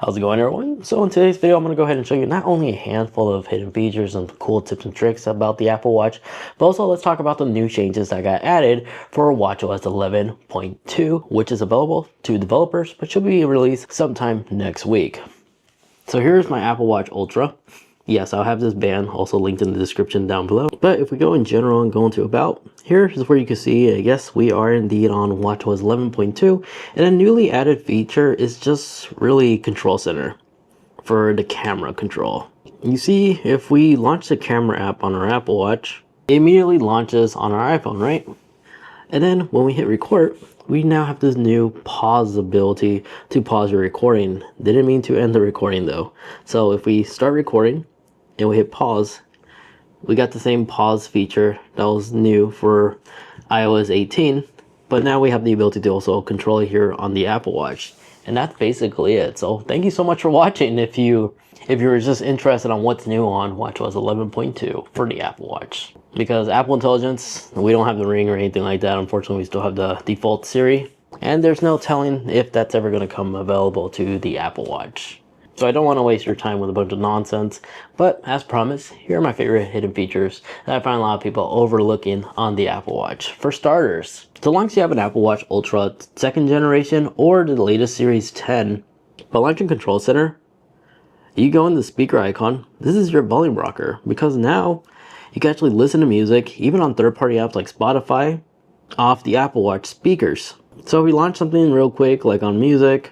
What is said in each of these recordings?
How's it going, everyone? So in today's video, I'm going to go ahead and show you not only a handful of hidden features and cool tips and tricks about the Apple Watch, but also let's talk about the new changes that got added for WatchOS 11.2, which is available to developers, but should be released sometime next week. So here's my Apple Watch Ultra. Yes, I'll have this band also linked in the description down below. But if we go in general and go into about, here is where you can see, yes, we are indeed on WatchOS 11.2. And a newly added feature is just really control center for the camera control. You see, if we launch the camera app on our Apple Watch, it immediately launches on our iPhone, right? And then when we hit record, we now have this new pause ability to pause your recording. Didn't mean to end the recording though. So if we start recording and we hit pause, we got the same pause feature that was new for iOS 18, but now we have the ability to also control it here on the Apple Watch. And that's basically it. So thank you so much for watching. If you're just interested on what's new on WatchOS 11.2 for the Apple Watch. Because Apple Intelligence, we don't have the Ring or anything like that. Unfortunately, we still have the default Siri. And there's no telling if that's ever going to come available to the Apple Watch. So I don't want to waste your time with a bunch of nonsense. But as promised, here are my favorite hidden features that I find a lot of people overlooking on the Apple Watch. For starters, so long as you have an Apple Watch Ultra 2nd generation or the latest Series 10, by launching Control Center, you go in the speaker icon, this is your volume rocker, because now you can actually listen to music, even on third-party apps like Spotify, off the Apple Watch speakers. So if we launch something real quick, like on music,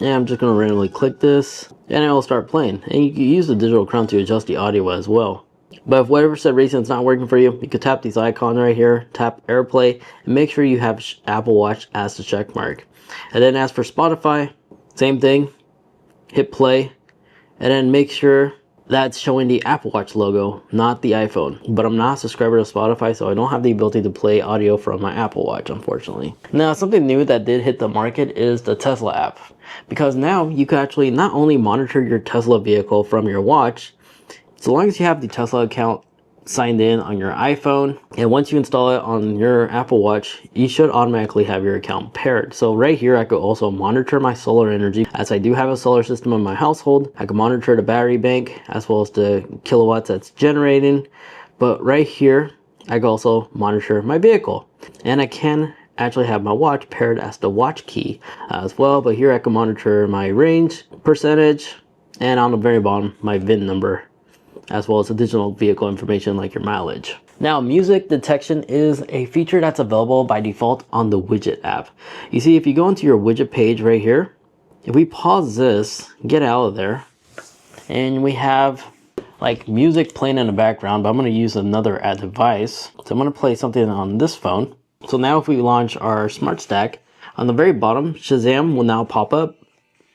and I'm just going to randomly click this, and it will start playing. And you can use the digital crown to adjust the audio as well. But if whatever said reason it's not working for you, you can tap these icons right here, tap AirPlay, and make sure you have Apple Watch as the check mark. And then as for Spotify, same thing, hit play, and then make sure that's showing the Apple Watch logo, not the iPhone. But I'm not a subscriber to Spotify, so I don't have the ability to play audio from my Apple Watch, unfortunately. Now, something new that did hit the market is the Tesla app. Because now you can actually not only monitor your Tesla vehicle from your watch, so long as you have the Tesla account signed in on your iPhone, and once you install it on your Apple Watch, you should automatically have your account paired. So right here, I could also monitor my solar energy, as I do have a solar system in my household. I can monitor the battery bank as well as the kilowatts that's generating. But right here, I can also monitor my vehicle, and I can actually have my watch paired as the watch key as well. But here I can monitor my range, percentage, and on the very bottom, my VIN number, as well as additional vehicle information like your mileage. Now, music detection is a feature that's available by default on the widget app. You see, if you go into your widget page right here, if we pause this, get out of there, and we have like music playing in the background, but I'm going to use another ad device. So I'm going to play something on this phone. So now if we launch our smart stack, on the very bottom, Shazam will now pop up,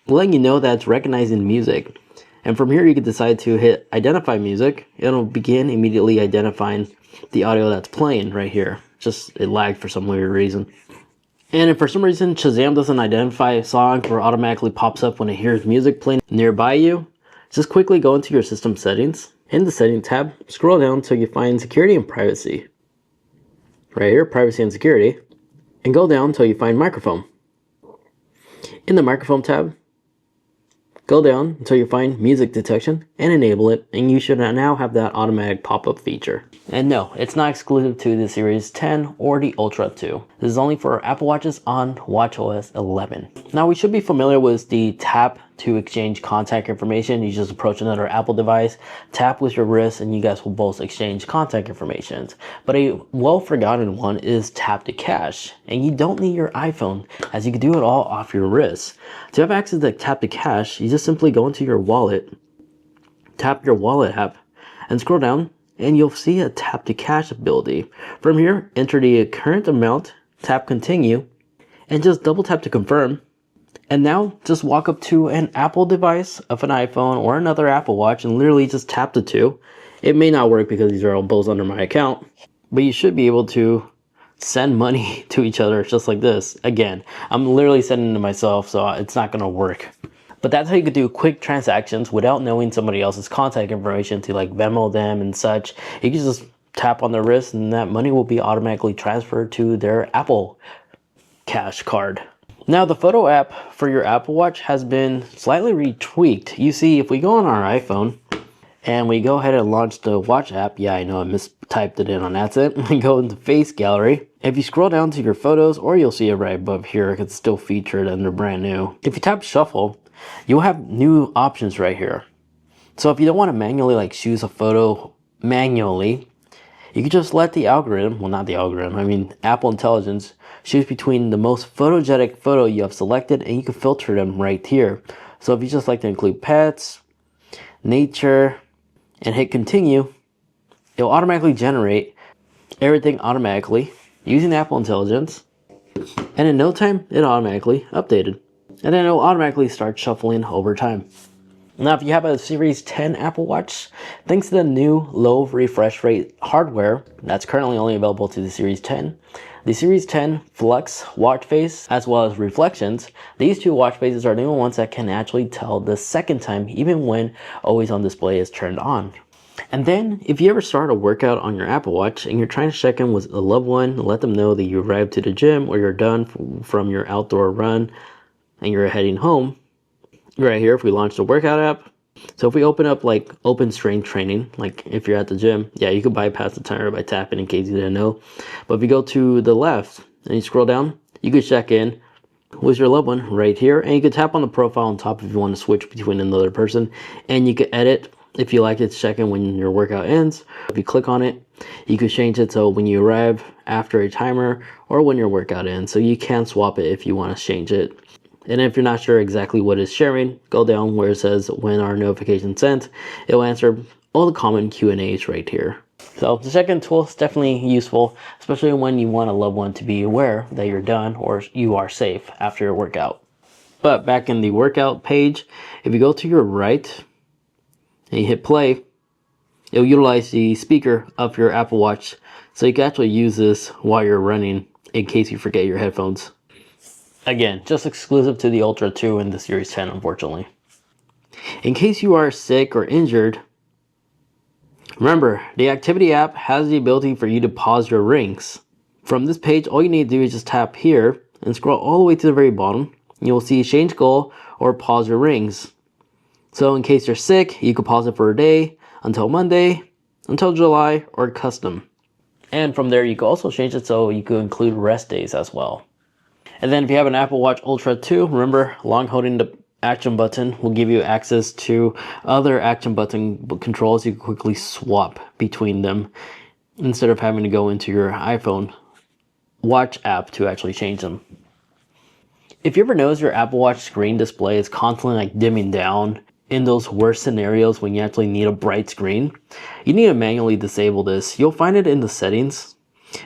letting you know that it's recognizing music. And from here, you can decide to hit identify music. It'll begin immediately identifying the audio that's playing right here. Just it lagged for some weird reason. And if for some reason Shazam doesn't identify a song or automatically pops up when it hears music playing nearby you, just quickly go into your system settings. In the settings tab, scroll down until you find security and privacy. Right here, privacy and security. And go down until you find microphone. In the microphone tab, go down until you find music detection and enable it, and you should now have that automatic pop-up feature. And no, it's not exclusive to the Series 10 or the Ultra 2. This is only for Apple Watches on WatchOS 11. Now, we should be familiar with the tap to exchange contact information. You just approach another Apple device, tap with your wrist, and you guys will both exchange contact information. But a well-forgotten one is tap to cache, and you don't need your iPhone, as you can do it all off your wrist. To have access to tap to cache, you just simply go into your wallet, tap your wallet app, and scroll down, and you'll see a tap to cache ability. From here, enter the current amount, tap continue, and just double tap to confirm. And now just walk up to an Apple device of an iPhone or another Apple Watch and literally just tap the two. It may not work because these are all both under my account, but you should be able to send money to each other just like this. Again, I'm literally sending it to myself, so it's not going to work. But that's how you could do quick transactions without knowing somebody else's contact information to like Venmo them and such. You can just tap on their wrist and that money will be automatically transferred to their Apple Cash card. Now the photo app for your Apple Watch has been slightly retweaked. You see, if we go on our iPhone and we go ahead and launch the Watch app, yeah, I know I mistyped it in on accident, and go into Face Gallery. If you scroll down to your photos, or you'll see it right above here, it's still featured under brand new. If you tap shuffle, you'll have new options right here. So if you don't want to manually like choose a photo manually, you can just let the algorithm, well, not the algorithm, I mean Apple Intelligence, choose between the most photogenic photo you have selected, and you can filter them right here. So if you just like to include pets, nature, and hit continue, it'll automatically generate everything automatically using Apple Intelligence, and in no time it automatically updated, and then it'll automatically start shuffling over time. Now, if you have a Series 10 Apple Watch, thanks to the new low refresh rate hardware that's currently only available to the Series 10, the Series 10 Flux watch face as well as reflections, these two watch faces are the only ones that can actually tell the second time even when always on display is turned on. And then, if you ever start a workout on your Apple Watch and you're trying to check in with a loved one, let them know that you arrived to the gym or you're done from your outdoor run and you're heading home, right here, if we launch the workout app, so if we open up like open strength training, like if you're at the gym, yeah, you could bypass the timer by tapping in case you didn't know. But if you go to the left and you scroll down, you could check in with your loved one right here, and you could tap on the profile on top if you want to switch between another person, and you could edit if you like it to check in when your workout ends. If you click on it, you could change it so when you arrive after a timer or when your workout ends, so you can swap it if you want to change it. And if you're not sure exactly what it's sharing, go down where it says when our notification sent. It will answer all the common Q&As right here. So the check-in tool is definitely useful, especially when you want a loved one to be aware that you're done or you are safe after your workout. But back in the workout page, if you go to your right and you hit play, it'll utilize the speaker of your Apple Watch, so you can actually use this while you're running in case you forget your headphones. Again, just exclusive to the Ultra 2 and the Series 10, unfortunately. In case you are sick or injured, remember, the Activity app has the ability for you to pause your rings. From this page, all you need to do is just tap here and scroll all the way to the very bottom. You'll see change goal or pause your rings. So in case you're sick, you can pause it for a day, until Monday, until July, or custom. And from there, you can also change it so you can include rest days as well. And then if you have an Apple Watch Ultra 2, remember, long holding the action button will give you access to other action button controls. You can quickly swap between them instead of having to go into your iPhone Watch app to actually change them. If you ever notice your Apple Watch screen display is constantly like dimming down in those worst scenarios when you actually need a bright screen, you need to manually disable this. You'll find it in the settings,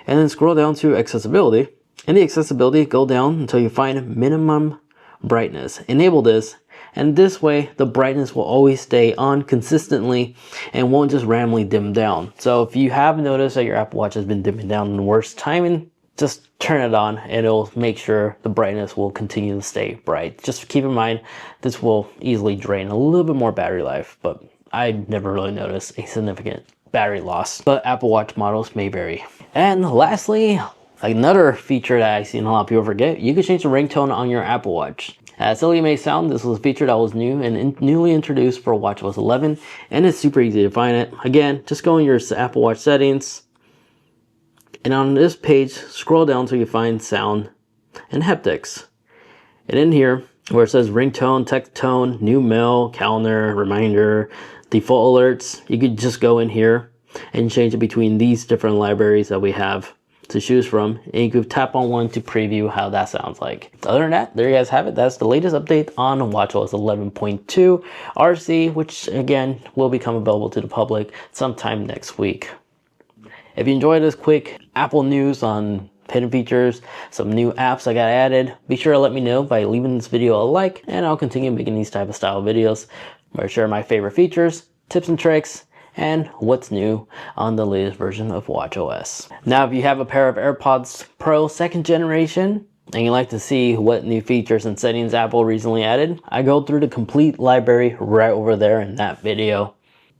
and then scroll down to accessibility. In the accessibility, go down until you find minimum brightness. Enable this, and this way the brightness will always stay on consistently and won't just randomly dim down. So if you have noticed that your Apple Watch has been dimming down in the worst timing, just turn it on and it'll make sure the brightness will continue to stay bright. Just keep in mind, this will easily drain a little bit more battery life, but I never really noticed a significant battery loss, but Apple Watch models may vary. And lastly, another feature that I've seen a lot of people forget, you can change the ringtone on your Apple Watch. As silly it may sound, this was a feature that was new and newly introduced for WatchOS 11, and it's super easy to find it. Again, just go in your Apple Watch settings, and on this page, scroll down until you find sound and haptics. And in here, where it says ringtone, text tone, new mail, calendar, reminder, default alerts, you could just go in here and change it between these different libraries that we have to choose from, and you could tap on one to preview how that sounds like. Other than that, there you guys have it. That's the latest update on WatchOS 11.2 RC, which again will become available to the public sometime next week. If you enjoyed this quick Apple news on hidden features, some new apps I got added, be sure to let me know by leaving this video a like, and I'll continue making these type of style videos where I share my favorite features, tips and tricks, and what's new on the latest version of WatchOS. Now, if you have a pair of AirPods Pro 2nd generation and you'd like to see what new features and settings Apple recently added, I go through the complete library right over there in that video.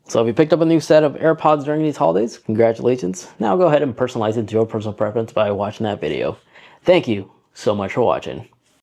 So if you picked up a new set of AirPods during these holidays, congratulations. Now go ahead and personalize it to your personal preference by watching that video. Thank you so much for watching.